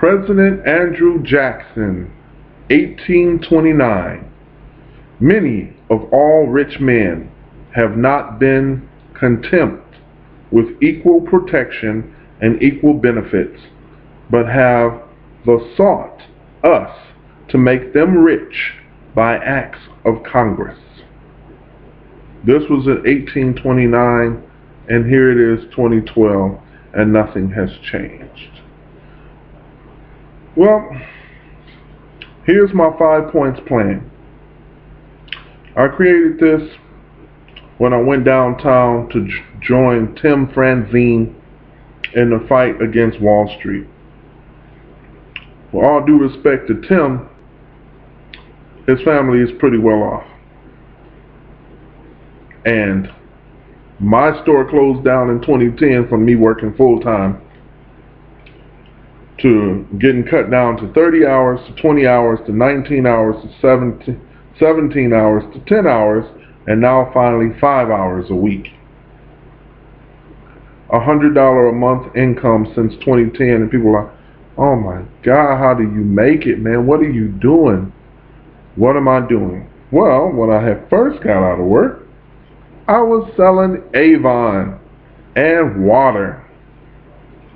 President Andrew Jackson, 1829. Many of all rich men have not been content with equal protection and equal benefits, but have besought us to make them rich by acts of Congress. This was in 1829, and here it is 2012, and nothing has changed. Well, here's my 5 points plan. I created this when I went downtown to join Tim Franzine in the fight against Wall Street. With all due respect to Tim, his family is pretty well off. And my store closed down in 2010 from me working full time to getting cut down to 30 hours to 20 hours to 19 hours to 17 hours to 10 hours, and now finally 5 hours a week. $100 a month income since 2010, and people are like, oh my God, how do you make it, man? What are you doing? What am I doing? Well, when I had first got out of work, I was selling Avon and water.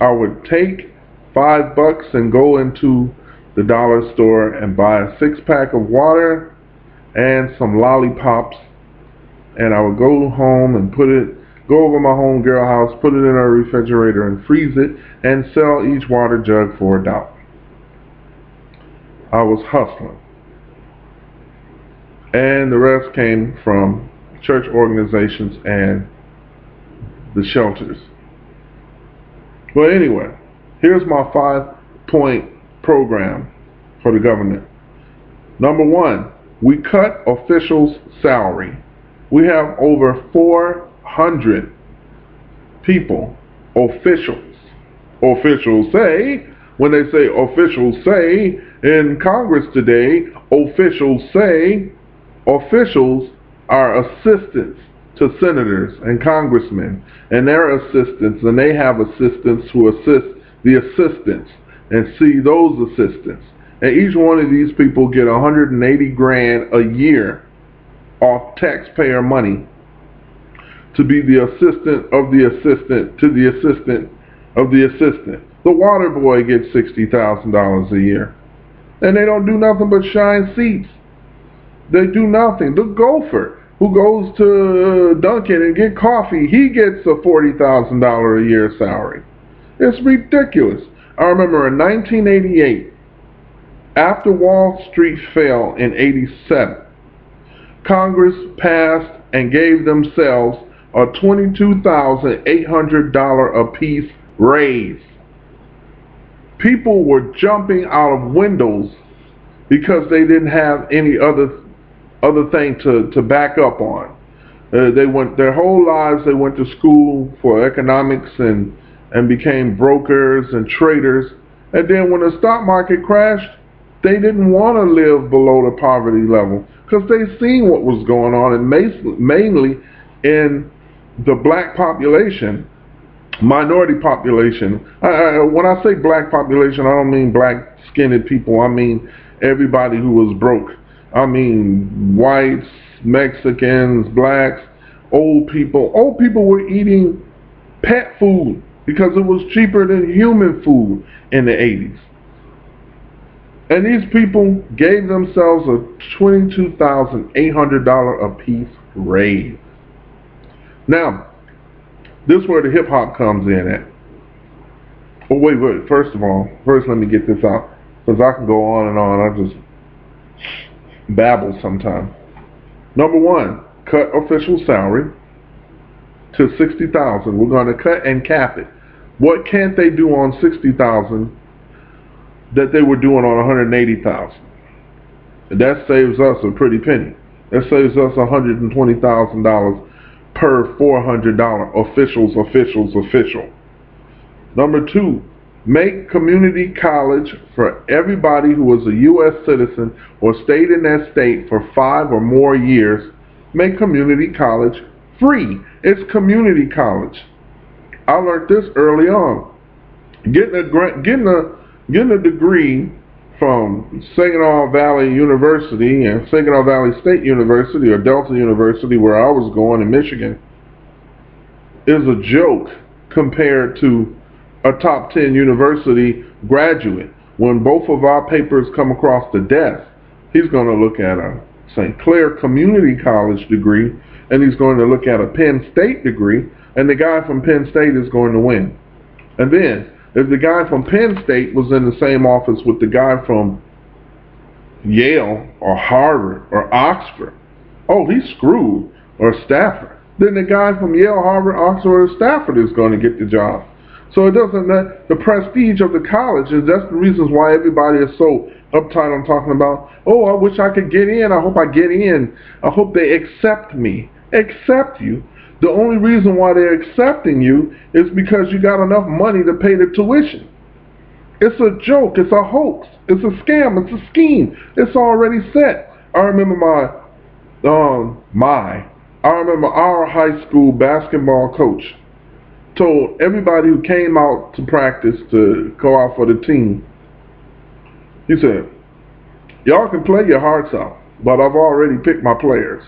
I would take $5 and go into the dollar store and buy a 6-pack of water and some lollipops, and I would go home and go over my homegirl house, put it in her refrigerator and freeze it, and sell each water jug for $1. I was hustling. And the rest came from church organizations and the shelters. Well, anyway, here's my 5-point program for the government. Number 1, we cut officials' salary. We have over 400 people, officials. Officials say, when they say officials say in Congress today, officials say officials are assistants to senators and congressmen, and their assistants, and they have assistants who assist the assistants and see those assistants. And each one of these people get $180,000 a year off taxpayer money to be the assistant of the assistant to the assistant of the assistant. The water boy gets $60,000 a year, and they don't do nothing but shine seats. They do nothing. The gopher who goes to Dunkin' and get coffee, he gets a $40,000 a year salary. It's ridiculous. I remember in 1988, after Wall Street fell in 87, Congress passed and gave themselves a $22,800 apiece raise. People were jumping out of windows because they didn't have any other thing to back up on. They went their whole lives. They went to school for economics and became brokers and traders. And then when the stock market crashed, they didn't want to live below the poverty level because they seen what was going on, and mainly in the black population, minority population. When I say black population, I don't mean black-skinned people. I mean everybody who was broke. I mean whites, Mexicans, blacks, old people. Old people were eating pet food because it was cheaper than human food in the 80s. And these people gave themselves a $22,800 apiece raise. Now, this is where the hip hop comes in at. Oh, wait. First let me get this out, because I can go on and on. I just babble sometimes. Number 1, cut official salary to $60,000. We're going to cut and cap it. What can't they do on $60,000 that they were doing on $180,000? That saves us a pretty penny. That saves us $120,000 per $400 official. Number 2, make community college for everybody who was a U.S. citizen or stayed in that state for 5 or more years. Make community college free. It's community college. I learned this early on. Getting getting a degree from Saginaw Valley University and Saginaw Valley State University or Delta University, where I was going in Michigan, is a joke compared to a top 10 university graduate. When both of our papers come across the desk, he's going to look at a St. Clair Community College degree and he's going to look at a Penn State degree, and the guy from Penn State is going to win. And then, if the guy from Penn State was in the same office with the guy from Yale or Harvard or Oxford, oh, he's screwed, or Stafford. Then the guy from Yale, Harvard, Oxford, or Stafford is going to get the job. So it doesn't, the prestige of the college, and that's the reasons why everybody is so uptight on talking about, oh, I wish I could get in, I hope I get in, I hope they accept me. Accept you? The only reason why they're accepting you is because you got enough money to pay the tuition. It's a joke, it's a hoax, it's a scam, it's a scheme. It's already set. I remember our high school basketball coach told everybody who came out to practice to go out for the team, he said, y'all can play your hearts out, but I've already picked my players.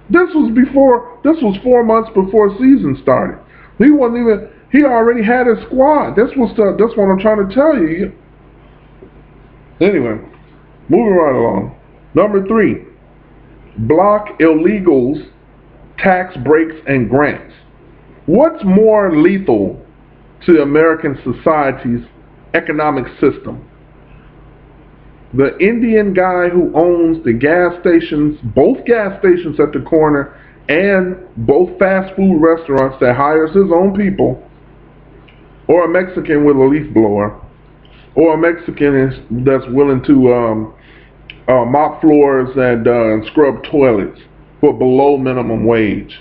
This was 4 months before season started. He already had his squad. That's what I'm trying to tell you. Anyway, moving right along. Number 3, block illegals, tax breaks, and grants. What's more lethal to American society's economic system? The Indian guy who owns the gas stations, both gas stations at the corner, and both fast food restaurants that hires his own people, or a Mexican with a leaf blower, or a Mexican that's willing to mop floors and scrub toilets for below minimum wage.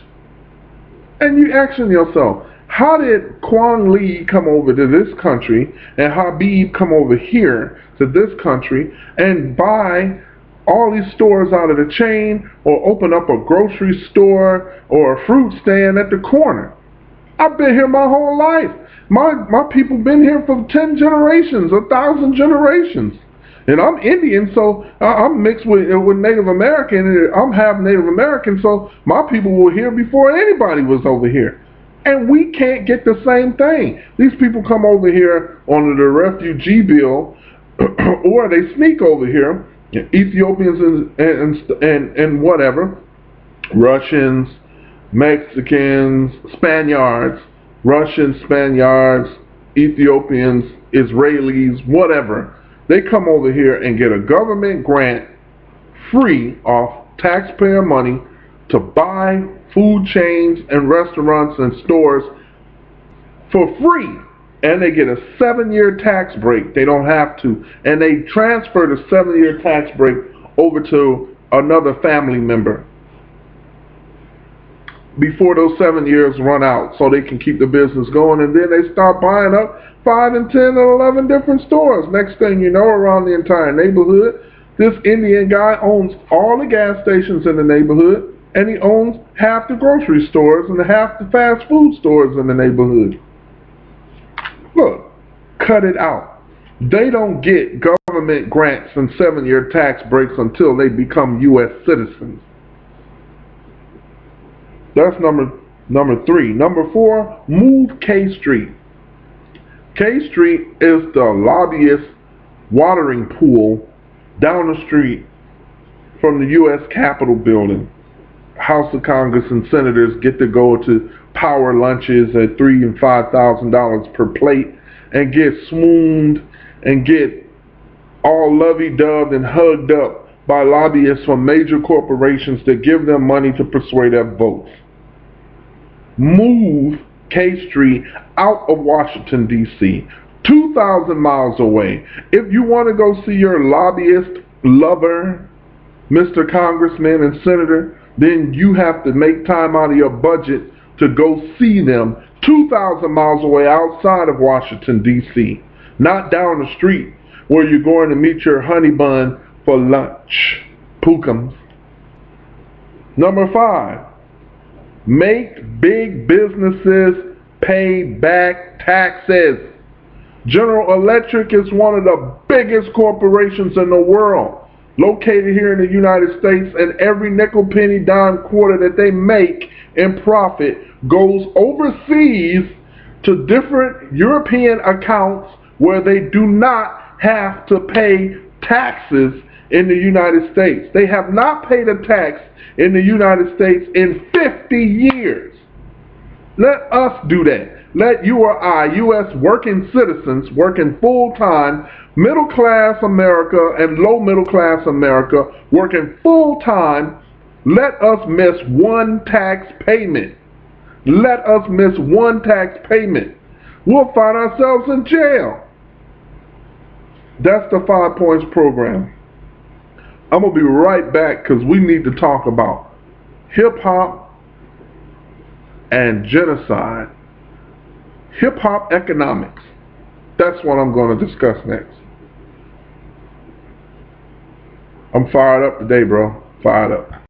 And you asking yourself, how did Kwang Lee come over to this country and Habib come over here to this country and buy all these stores out of the chain or open up a grocery store or a fruit stand at the corner? I've been here my whole life. My people been here for 10 generations, 1,000 generations. And I'm Indian, so I'm mixed with Native American. I'm half Native American, so my people were here before anybody was over here. And we can't get the same thing. These people come over here under the refugee bill, or they sneak over here. Ethiopians and whatever, Russians, Mexicans, Spaniards, Ethiopians, Israelis, whatever. They come over here and get a government grant free off taxpayer money to buy food chains and restaurants and stores for free. And they get a 7-year tax break. They don't have to. And they transfer the 7-year tax break over to another family member before those 7 years run out, so they can keep the business going. And then they start buying up 5 and 10 and 11 different stores. Next thing you know, around the entire neighborhood, this Indian guy owns all the gas stations in the neighborhood, and he owns half the grocery stores and half the fast food stores in the neighborhood. Look, cut it out. They don't get government grants and 7-year tax breaks until they become U.S. citizens. That's number 3. Number 4, move K Street. K Street is the lobbyist watering pool down the street from the U.S. Capitol building. House of Congress and senators get to go to power lunches at $3,000 and $5,000 per plate and get swooned and get all lovey-doved and hugged up by lobbyists from major corporations that give them money to persuade their votes. Move K Street out of Washington, D.C., 2,000 miles away. If you want to go see your lobbyist lover, Mr. Congressman and Senator, then you have to make time out of your budget to go see them 2,000 miles away outside of Washington, D.C., not down the street where you're going to meet your honey bun for lunch. Pookums. Number 5, make big businesses pay back taxes. General Electric is one of the biggest corporations in the world, located here in the United States, and every nickel, penny, dime, quarter that they make in profit goes overseas to different European accounts where they do not have to pay taxes in the United States. They have not paid a tax in the United States in 50 years. Let us do that. Let you or I, U.S. working citizens, working full-time, middle-class America and low-middle-class America, working full-time, let us miss one tax payment. Let us miss one tax payment. We'll find ourselves in jail. That's the 5 Points program. I'm going to be right back because we need to talk about hip-hop and genocide. Hip-hop economics. That's what I'm going to discuss next. I'm fired up today, bro. Fired up.